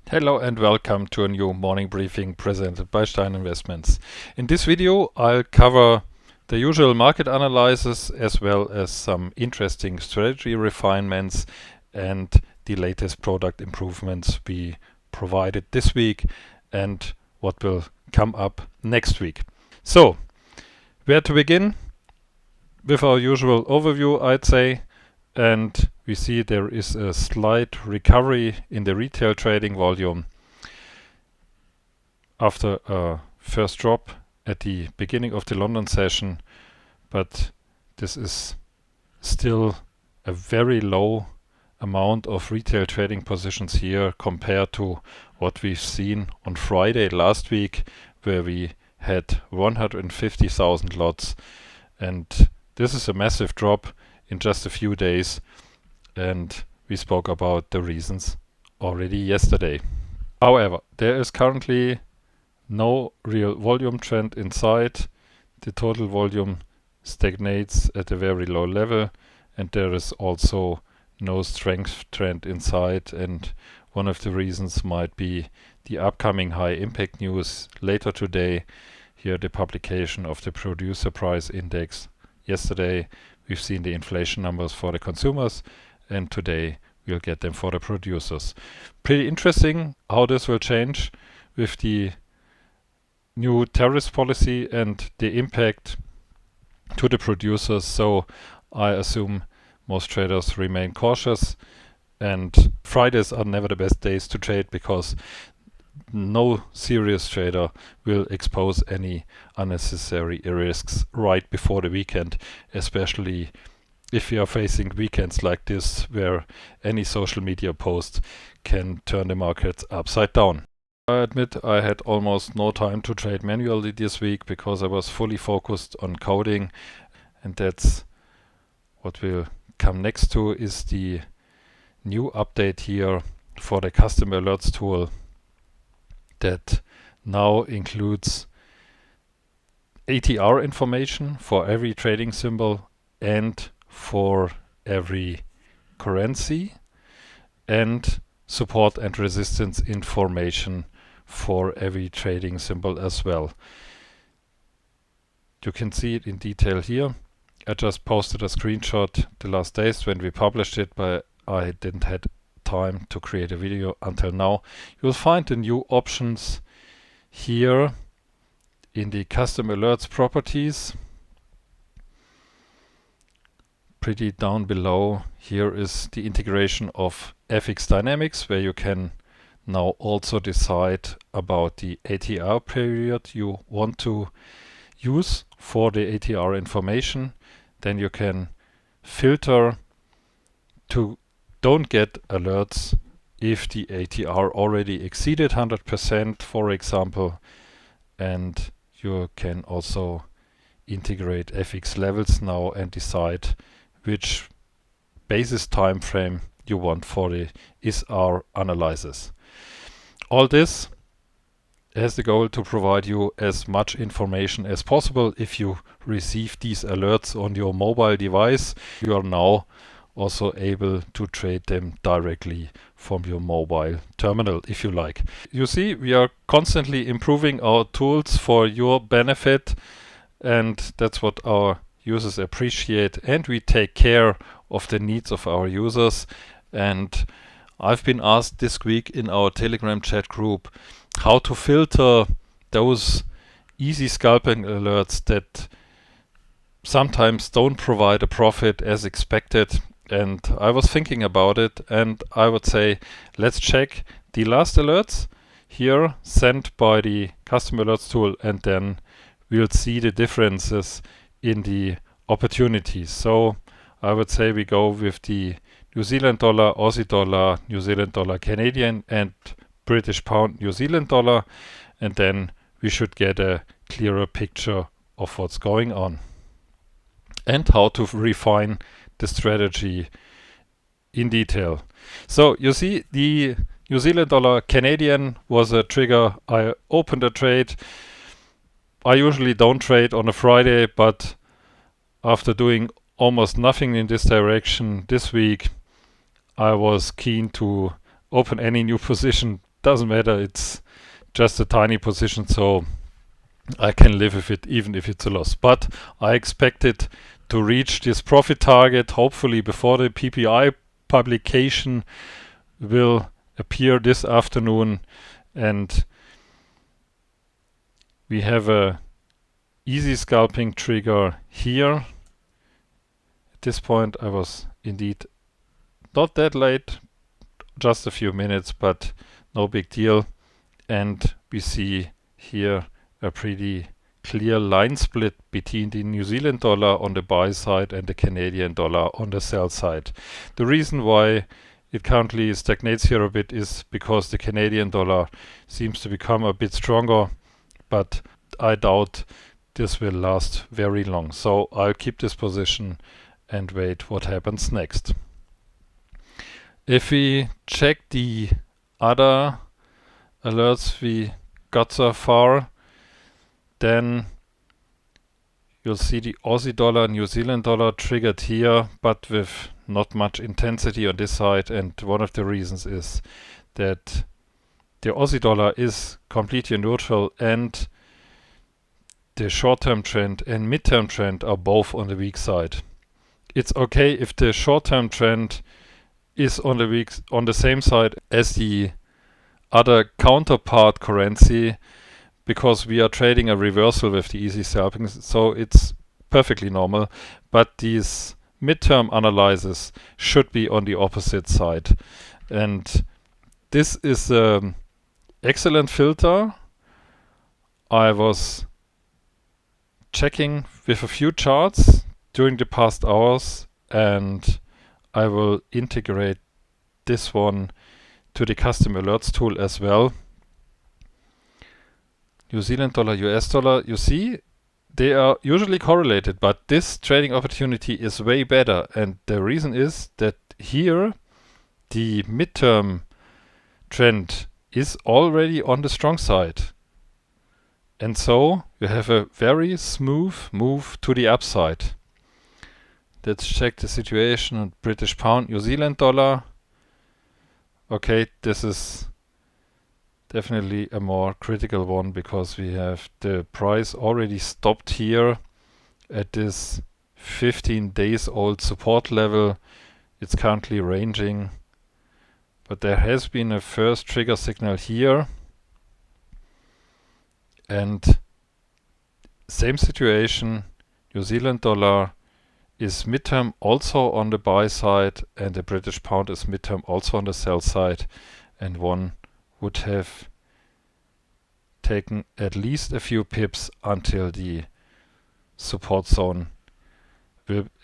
Hello and welcome to a new morning briefing presented by Stein Investments. In this video I'll cover the usual market analysis as well as some interesting strategy refinements and the latest product improvements we provided this week and what will come up next week. So, where to begin? With our usual overview, I'd say, and we see there is a slight recovery in the retail trading volume after a first drop at the beginning of the London session, but this is still a very low amount of retail trading positions here compared to what we've seen on Friday last week, where we had 150,000 lots, and this is a massive drop in just a few days, and we spoke about the reasons already yesterday. However, there is currently no real volume trend in sight. The total volume stagnates at a very low level, and there is also no strength trend in sight, and one of the reasons might be the upcoming high impact news later today. Here the publication of the producer price index. Yesterday we've seen the inflation numbers for the consumers, and today we'll get them for the producers. Pretty interesting how this will change with the new tariffs policy and the impact to the producers. So I assume most traders remain cautious, and Fridays are never the best days to trade because no serious trader will expose any unnecessary risks right before the weekend, especially if we are facing weekends like this where any social media post can turn the markets upside down. I admit I had almost no time to trade manually this week because I was fully focused on coding, and that's what will come next to is the new update here for the custom alerts tool that now includes ATR information for every trading symbol and for every currency, and support and resistance information for every trading symbol as well. You can see it in detail here. I just posted a screenshot the last days when we published it, but I didn't have time to create a video until now. You'll find the new options here in the custom alerts properties. Pretty down below here is the integration of FX dynamics, where you can now also decide about the ATR period you want to use for the ATR information. Then you can filter to don't get alerts if the ATR already exceeded 100%, for example, and you can also integrate FX levels now and decide which basis time frame you want for the ISR analysis. All this has the goal to provide you as much information as possible. If you receive these alerts on your mobile device, you are now also able to trade them directly from your mobile terminal if you like. You see, we are constantly improving our tools for your benefit, and that's what our users appreciate, and we take care of the needs of our users. And I've been asked this week in our Telegram chat group how to filter those easy scalping alerts that sometimes don't provide a profit as expected. And I was thinking about it, and I would say let's check the last alerts here sent by the custom alerts tool, and then we'll see the differences in the opportunities. So I would say we go with the New Zealand dollar, Aussie dollar, New Zealand dollar, Canadian, and British pound, New Zealand dollar, and then we should get a clearer picture of what's going on and how to refine the strategy in detail. So you see, the New Zealand dollar Canadian was a trigger. I opened a trade. I usually don't trade on a Friday, but after doing almost nothing in this direction this week, I was keen to open any new position doesn't matter. It's just a tiny position, so I can live with it even if it's a loss. But I expect it to reach this profit target hopefully before the PPI publication will appear this afternoon, and we have a easy scalping trigger here. At this point I was indeed not that late, just a few minutes, but no big deal. And we see here a pretty clear line split between the New Zealand dollar on the buy side and the Canadian dollar on the sell side. The reason why it currently stagnates here a bit is because the Canadian dollar seems to become a bit stronger, but I doubt this will last very long. So I'll keep this position and wait what happens next. If we check the other alerts we got so far, then you'll see the Aussie dollar, New Zealand dollar triggered here, but with not much intensity on this side. And one of the reasons is that the Aussie dollar is completely neutral, and the short-term trend and mid-term trend are both on the weak side. It's okay if the short-term trend is on the same side as the other counterpart currency, because we are trading a reversal with the easy scalping, so it's perfectly normal. But these midterm analyses should be on the opposite side, and this is an excellent filter. I was checking with a few charts during the past hours, and I will integrate this one to the custom alerts tool as well. New Zealand dollar, US dollar, you see, they are usually correlated, but this trading opportunity is way better. And the reason is that here the midterm trend is already on the strong side. And so you have a very smooth move to the upside. Let's check the situation on British pound, New Zealand dollar. Okay, this is definitely a more critical one, because we have the price already stopped here at this 15 days old support level. It's currently ranging, but there has been a first trigger signal here, and same situation. New Zealand dollar is midterm also on the buy side, and the British pound is midterm also on the sell side, and one would have taken at least a few pips until the support zone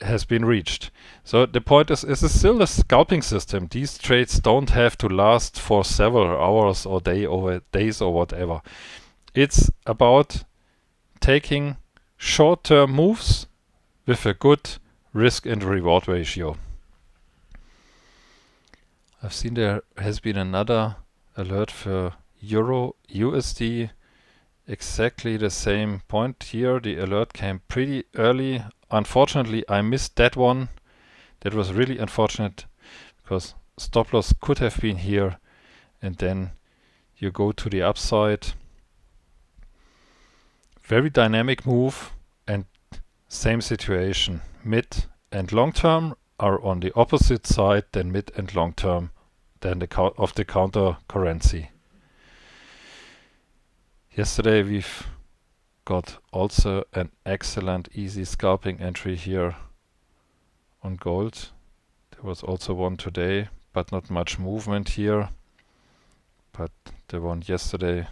has been reached. So the point is still a scalping system. These trades don't have to last for several hours or days or whatever. It's about taking short-term moves with a good risk and reward ratio. I've seen there has been another alert for Euro USD. Exactly the same point here. The alert came pretty early. Unfortunately, I missed that one. That was really unfortunate, because stop loss could have been here, and then you go to the upside. Very dynamic move, and same situation. Mid and long term are on the opposite side than mid and long term than of the counter currency. Yesterday we've got also an excellent easy scalping entry here on gold. There was also one today, but not much movement here. But the one yesterday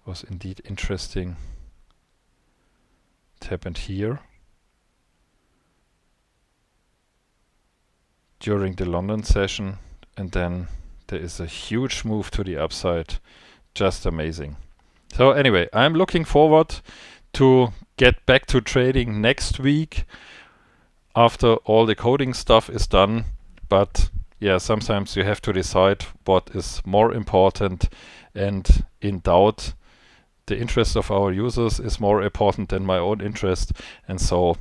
was indeed interesting. It happened here during the London session, and then there is a huge move to the upside. Just amazing. So anyway, I'm looking forward to get back to trading next week after all the coding stuff is done. But yeah, sometimes you have to decide what is more important, and in doubt, the interest of our users is more important than my own interest. And so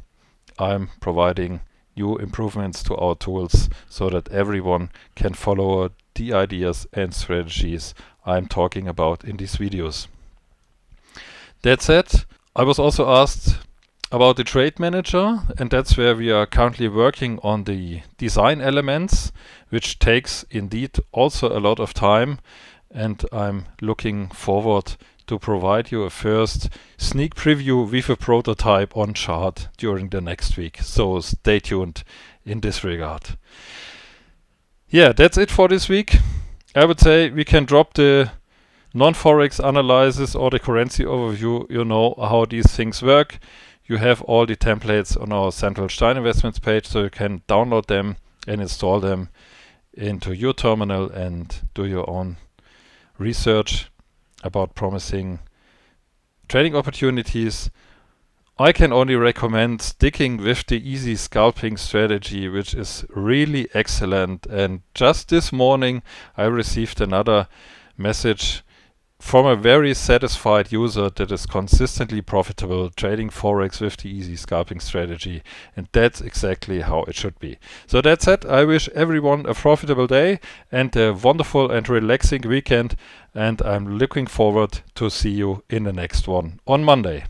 I'm providing new improvements to our tools so that everyone can follow the ideas and strategies I'm talking about in these videos. That said, I was also asked about the trade manager, and that's where we are currently working on the design elements, which takes indeed also a lot of time, and I'm looking forward to provide you a first sneak preview with a prototype on chart during the next week. So stay tuned in this regard. Yeah, that's it for this week. I would say we can drop the non-forex analysis or the currency overview. You know how these things work. You have all the templates on our Central Stein Investments page, so you can download them and install them into your terminal and do your own research about promising trading opportunities. I can only recommend sticking with the easy scalping strategy, which is really excellent. And just this morning, I received another message from a very satisfied user that is consistently profitable trading Forex with the easy scalping strategy. And that's exactly how it should be. So that's it. I wish everyone a profitable day and a wonderful and relaxing weekend. And I'm looking forward to see you in the next one on Monday.